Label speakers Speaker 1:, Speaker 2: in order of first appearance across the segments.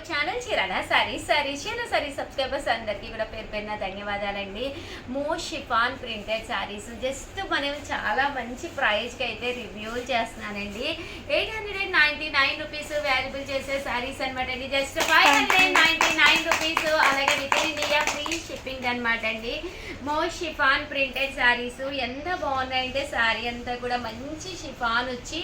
Speaker 1: Channel Chirala saris subscribers అందరికీ కూడా పేరు పేరున ధన్యవాదాలండి. షిఫాన్ ప్రింటెడ్ సారీస్ జస్ట్ మనం చాలా మంచి ప్రైస్కి అయితే రివ్యూలు చేస్తున్నానండి. 899 రూపీస్ వాల్యుబుల్ చేసే సారీస్ అనమాట అండి. జస్ట్ 599 రూపీస్, అలాగే within India free shipping అనమాట అండి. షిఫాన్ ప్రింటెడ్ సారీస్ ఎంత బాగున్నాయంటే సారీ అంతా కూడా మంచి షిఫాన్ వచ్చి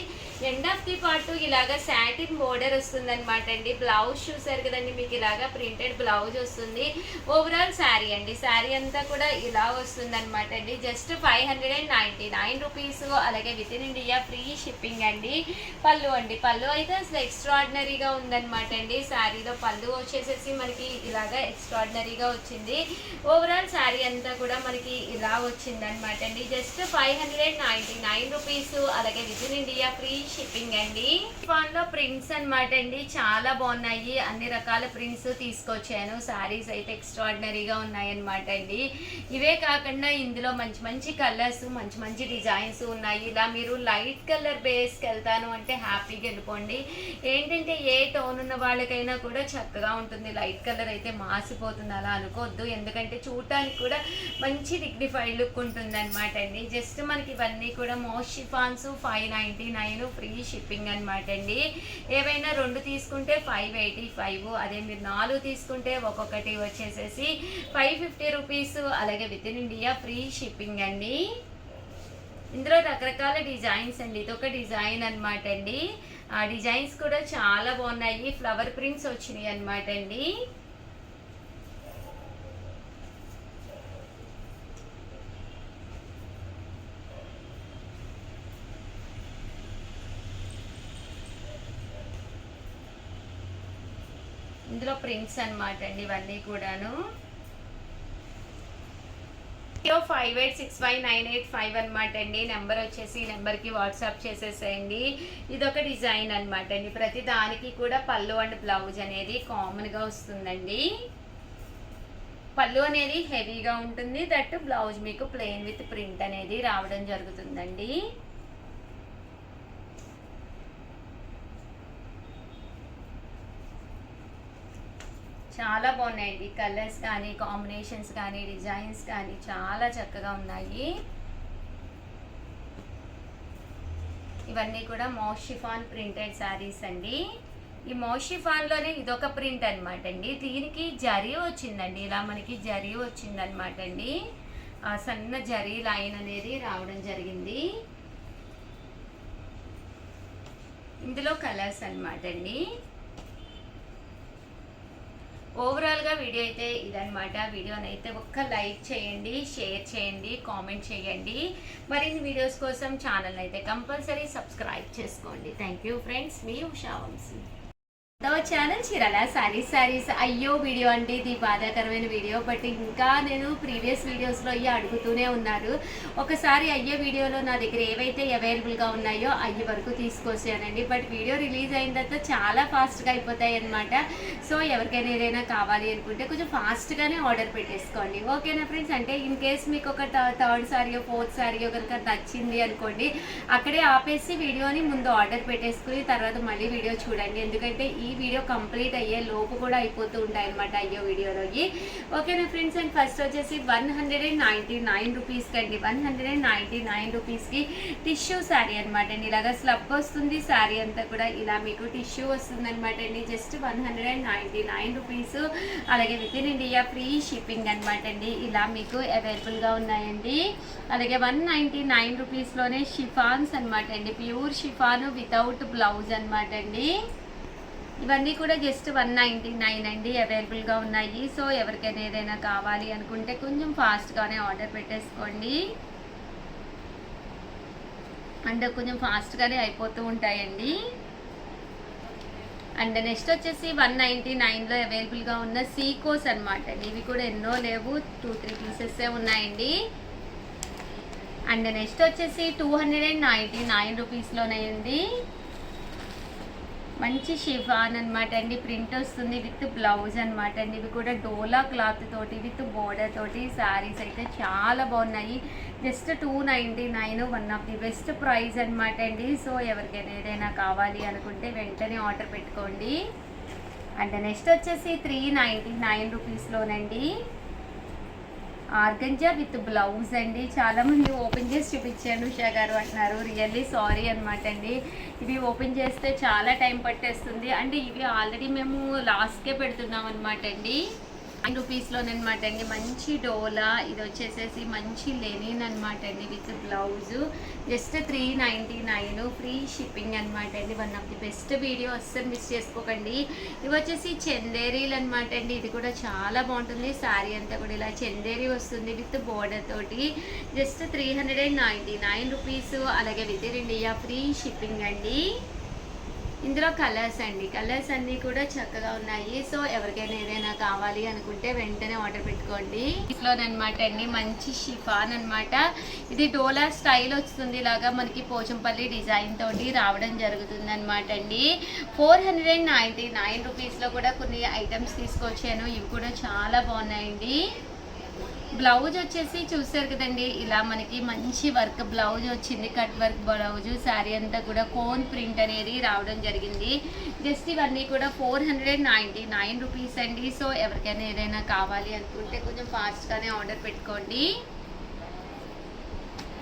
Speaker 1: ఎండ్ ఆఫ్ ది పార్ట్ ఇలాగా సాటిన్ బోర్డర్ వస్తుంది అనమాట అండి. బ్లౌజ్ చూసారు కదండి, మీకు ఇలాగా ప్రింటెడ్ బ్లౌజ్ వస్తుంది. ఓవరాల్ శారీ అండి, శారీ అంతా కూడా ఇలా వస్తుంది అనమాట అండి. జస్ట్ 599 రూపీస్, అలాగే within India free shipping అండి. పళ్ళు అండి, పళ్ళు అయితే అసలు ఎక్స్ట్రాడినరీగా ఉందన్నమాట అండి. శారీలో పళ్ళు వచ్చేసేసి మనకి ఇలాగా ఎక్స్ట్రాడినరీగా వచ్చింది. ఓవరాల్ శారీ అంతా కూడా మనకి ఇలా వచ్చింది అనమాట అండి. జస్ట్ 599 రూపీస్, అలాగే within India free shipping అండి. ఫోన్ లో ప్రింట్స్ అనమాట అండి, చాలా బాగున్నాయి. అన్ని రకాల ప్రింట్స్ తీసుకొచ్చాను. సారీస్ అయితే ఎక్స్ట్రాడినరీగా ఉన్నాయన్నమాట అండి. ఇవే కాకుండా ఇందులో మంచి మంచి కలర్స్, మంచి మంచి డిజైన్స్ ఉన్నాయి. ఇలా మీరు లైట్ కలర్ బేస్కి వెళ్తాను అంటే హ్యాపీగా వెళ్ళిపోండి. ఏంటంటే ఏ టోన్ ఉన్న వాళ్ళకైనా కూడా చక్కగా ఉంటుంది. లైట్ కలర్ అయితే మాసిపోతుంది అలా అనుకోవద్దు, ఎందుకంటే చూడటానికి కూడా మంచి డిగ్నిఫైడ్ లుక్ ఉంటుంది అనమాట అండి. జస్ట్ మనకి ఇవన్నీ కూడా షిఫాన్స్ 599 ఫ్రీ షిప్పింగ్ అనమాట అండి. ఏవైనా 2 తీసుకుంటే 585, అదే మీరు 4 తీసుకుంటే ఒక్కొక్కటి వచ్చేసేసి 550 రూపీస్, అలాగే within India free shipping అండి. ఇందులో రకరకాల డిజైన్స్ అండి, ఇదొక డిజైన్ అనమాట అండి. ఆ డిజైన్స్ కూడా చాలా బాగున్నాయి. ఫ్లవర్ ప్రింట్స్ వచ్చినాయి అనమాట అండి. ఇందులో ప్రింట్స్ అనమాట అండి ఇవన్నీ కూడాను. 586598 అనమాట అండి. నెంబర్ వచ్చేసి ఈ నెంబర్కి వాట్సాప్ చేసేసేయండి. ఇదొక డిజైన్ అనమాట అండి. ప్రతి దానికి కూడా పళ్ళు అండ్ బ్లౌజ్ అనేది కామన్గా వస్తుందండి. పళ్ళు అనేది హెవీగా ఉంటుంది, దట్ బ్లౌజ్ మీకు ప్లెయిన్ విత్ ప్రింట్ అనేది రావడం జరుగుతుందండి. చాలా బాగున్నాయండి. కలర్స్ కానీ, కాంబినేషన్స్ కానీ, డిజైన్స్ కానీ చాలా చక్కగా ఉన్నాయి. ఇవన్నీ కూడా షిఫాన్ ప్రింటెడ్ శారీస్ అండి. ఈ షిఫాన్లోనే ఇదొక ప్రింట్ అనమాట అండి. దీనికి జరీ వచ్చిందండి, ఇలా మనకి జరీ వచ్చిందనమాట అండి. సన్న జరీ లైన్ అనేది రావడం జరిగింది. ఇందులో కలర్స్ అనమాట అండి. ఓవరాల్గా వీడియో అయితే ఇదనమాట. వీడియోని అయితే ఒక్క లైక్ చేయండి, షేర్ చేయండి, కామెంట్ చేయండి. మరిన్ని వీడియోస్ కోసం ఛానల్ అయితే కంపల్సరీ సబ్స్క్రైబ్ చేసుకోండి. థ్యాంక్ యూ ఫ్రెండ్స్, మీ ఉషా వంశీ. ఛానల్ చీరాల సారీస్. అయ్యో వీడియో అంటే ఇది బాధాకరమైన వీడియో, బట్ ఇంకా నేను ప్రీవియస్ వీడియోస్లో అయ్యి అడుగుతూనే ఉన్నారు. ఒకసారి అయ్యే వీడియోలో నా దగ్గర ఏవైతే అవైలబుల్గా ఉన్నాయో అయ్యే వరకు తీసుకొచ్చానండి. బట్ వీడియో రిలీజ్ అయిన తర్వాత చాలా ఫాస్ట్గా అయిపోతాయి అనమాట. సో ఎవరికైనా ఏదైనా కావాలి అనుకుంటే కొంచెం ఫాస్ట్గానే ఆర్డర్ పెట్టేసుకోండి, ఓకేనా ఫ్రెండ్స్. అంటే ఇన్ కేస్ మీకు ఒక థర్డ్ సారీయో ఫోర్త్ సారీయో కనుక నచ్చింది అనుకోండి, అక్కడే ఆపేసి వీడియోని ముందు ఆర్డర్ పెట్టేసుకుని తర్వాత మళ్ళీ వీడియో చూడండి. ఎందుకంటే ఈ వీడియో కంప్లీట్ అయ్యే లోపు కూడా అయిపోతూ ఉంటాయి అనమాట అయ్యో వీడియోలోకి, ఓకేనా ఫ్రెండ్స్. అండ్ ఫస్ట్ వచ్చేసి 199 రూపీస్కి అండి. 199 రూపీస్కి టిష్యూ శారీ అనమాట అండి. ఇలాగా స్లబ్ వస్తుంది శారీ అంతా కూడా, ఇలా మీకు టిష్యూ వస్తుంది అనమాట అండి. జస్ట్ 199 రూపీస్, అలాగే within India free shipping అనమాట అండి. ఇలా మీకు అవైలబుల్గా ఉన్నాయండి. అలాగే 199 రూపీస్లోనే షిఫాన్స్ అనమాట అండి. ప్యూర్ షిఫాను వితౌట్ బ్లౌజ్ అనమాట అండి. ఇవన్నీ కూడా జస్ట్ 199 అండి, అవైలబుల్గా ఉన్నాయి. సో ఎవరికైనా ఏదైనా కావాలి అనుకుంటే కొంచెం ఫాస్ట్గానే ఆర్డర్ పెట్టేసుకోండి. అండ్ కొంచెం ఫాస్ట్గానే అయిపోతూ ఉంటాయండి. అండ్ నెక్స్ట్ వచ్చేసి 199లో అవైలబుల్గా ఉన్న సీకోస్ అనమాట అండి. ఇవి కూడా ఎన్నో లేవు, 2-3 పీసెస్సే ఉన్నాయండి. అండ్ నెక్స్ట్ వచ్చేసి 299 రూపీస్లోనేయండి. మంచి షిఫాన్ అనమాట అండి. ప్రింట్ వస్తుంది విత్ బ్లౌజ్ అనమాట అండి. ఇవి కూడా డోలా క్లాత్ తోటి విత్ బోర్డర్ తోటి శారీస్ అయితే చాలా బాగున్నాయి. Just 299, one of the best price అనమాట అండి. సో ఎవరికైనా ఏదైనా కావాలి అనుకుంటే వెంటనే ఆర్డర్ పెట్టుకోండి. అండ్ నెక్స్ట్ వచ్చేసి 399 రూపీస్లోనండి ఆర్గంజా విత్ బ్లౌజ్ అండి. చాలామంది ఓపెన్ చేసి చూపించాను ఉషా గారు అంటున్నారు. రియల్లీ సారీ అనమాట అండి. ఇవి ఓపెన్ చేస్తే చాలా టైం పట్టేస్తుంది. అంటే ఇవి ఆల్రెడీ మేము లాస్ట్కే పెడుతున్నాం అనమాట అండి. 9 రూపీస్లోనమాట అండి. మంచి డోలా, ఇది వచ్చేసేసి మంచి లెనిన్ అనమాట అండి with blouse. Just 399 free shipping అనమాట అండి. One of the best video, అస్సలు మిస్ చేసుకోకండి. ఇవి వచ్చేసి చందేరీలు అనమాట అండి. ఇది కూడా చాలా బాగుంటుంది. శారీ అంతా కూడా ఇలా చందేరీ వస్తుంది విత్ బోర్డర్ తోటి. Just 399 rupees. అలాగే within India free shipping అండి. ఇందులో కలర్స్ అండి, కలర్స్ అన్నీ కూడా చక్కగా ఉన్నాయి. సో ఎవరికైనా ఏదైనా కావాలి అనుకుంటే వెంటనే ఆర్డర్ పెట్టుకోండి. ఇట్లోనమాట అండి మంచి షిఫాన్ అనమాట. ఇది డోలా స్టైల్ వస్తుంది, ఇలాగా మనకి పోచంపల్లి డిజైన్ తోటి రావడం జరుగుతుంది అనమాట అండి. 499 రూపీస్లో కూడా కొన్ని ఐటమ్స్ తీసుకొచ్చాను. ఇవి కూడా చాలా బాగున్నాయండి. బ్లౌజ్ వచ్చేసి చూసారు కదండి, ఇలా మనకి మంచి వర్క్ బ్లౌజ్ వచ్చింది, కట్ వర్క్ బ్లౌజ్. శారీ అంతా కూడా కోన్ ప్రింట్ అనేది రావడం జరిగింది. జస్ట్ ఇవన్నీ కూడా 499 రూపీస్ అండి. సో ఎవరికైనా ఏదైనా కావాలి అనుకుంటే కొంచెం ఫాస్ట్గానే ఆర్డర్ పెట్టుకోండి.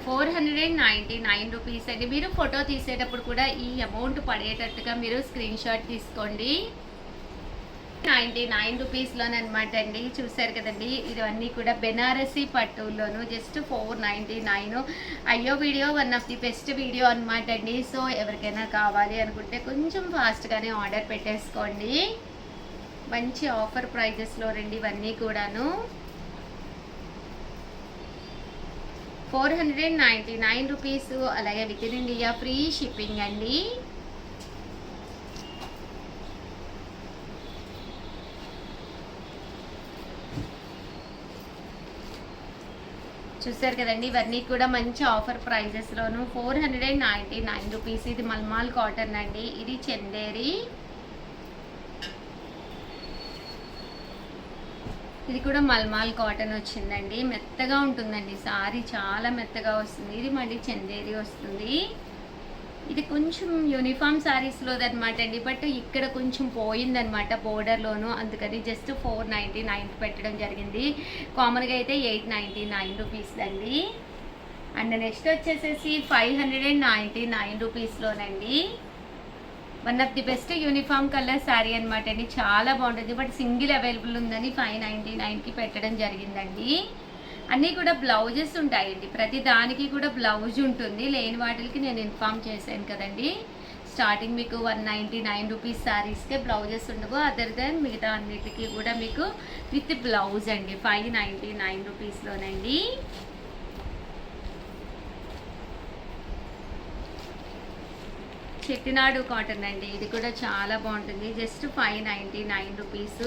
Speaker 1: 499 రూపీస్ అండి. మీరు ఫోటో తీసేటప్పుడు కూడా ఈ అమౌంట్ పడేటట్టుగా మీరు స్క్రీన్ షాట్ తీసుకోండి. 99 రూపీస్లోనమాట అండి. చూసారు కదండి, ఇవన్నీ కూడా బెనారసీ పట్టులోను. జస్ట్ 499. అయ్యో video one of the best video అనమాట అండి. సో ఎవరికైనా కావాలి అనుకుంటే కొంచెం ఫాస్ట్గానే ఆర్డర్ పెట్టేసుకోండి. మంచి ఆఫర్ ప్రైజెస్లో రండి ఇవన్నీ కూడాను. 499 రూపీస్. అలాగే within India free shipping అండి. చూసారు కదండి, ఇవన్నీ కూడా మంచి ఆఫర్ ప్రైజెస్లోను. 499 రూపీస్. ఇది మల్మాల్ కాటన్ అండి. ఇది చందేరి. ఇది కూడా మల్మాల్ కాటన్ వచ్చిందండి. మెత్తగా ఉంటుందండి సారీ, చాలా మెత్తగా వస్తుంది. ఇది మళ్ళీ చందేరి వస్తుంది. ఇది కొంచెం యూనిఫామ్ శారీస్లోది అనమాట అండి. బట్ ఇక్కడ కొంచెం పోయిందనమాట బోర్డర్లోను, అందుకని జస్ట్ 499 పెట్టడం జరిగింది. కామన్గా అయితే 899 రూపీస్ అండి. అండ్ నెక్స్ట్ వచ్చేసేసి 599 రూపీస్లోనండి. One of the best uniform colour sari అనమాట అండి. చాలా బాగుంటుంది. బట్ సింగిల్ అవైలబుల్ ఉందని 599కి పెట్టడం జరిగిందండి. అన్నీ కూడా బ్లౌజెస్ ఉంటాయండి. ప్రతి దానికి కూడా బ్లౌజ్ ఉంటుంది. లేని వాటికి నేను ఇన్ఫామ్ చేశాను కదండి. స్టార్టింగ్ మీకు 199 రూపీస్ శారీస్కే బ్లౌజెస్ ఉండవు. అదర్ దెన్ మిగతా అన్నిటికీ కూడా మీకు విత్ బ్లౌజ్ అండి. 599 రూపీస్లోనండి. చెట్టినాడు కాటన్ అండి. ఇది కూడా చాలా బాగుంటుంది. Just 599 rupees.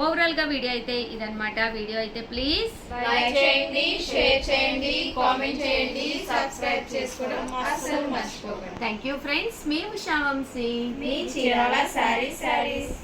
Speaker 1: ఓవరాల్గా వీడియో అయితే ఇదనమాట. వీడియో అయితే ప్లీజ్
Speaker 2: లైక్ చేయండి, షేర్ చేయండి, కామెంట్ చేయండి, సబ్స్క్రైబ్ చేసుకోవడం అస్సలు మర్చిపోకండి.
Speaker 1: Thank you friends. మీ ఉషా వంశీ,
Speaker 2: మీ చీరాల శారీస్.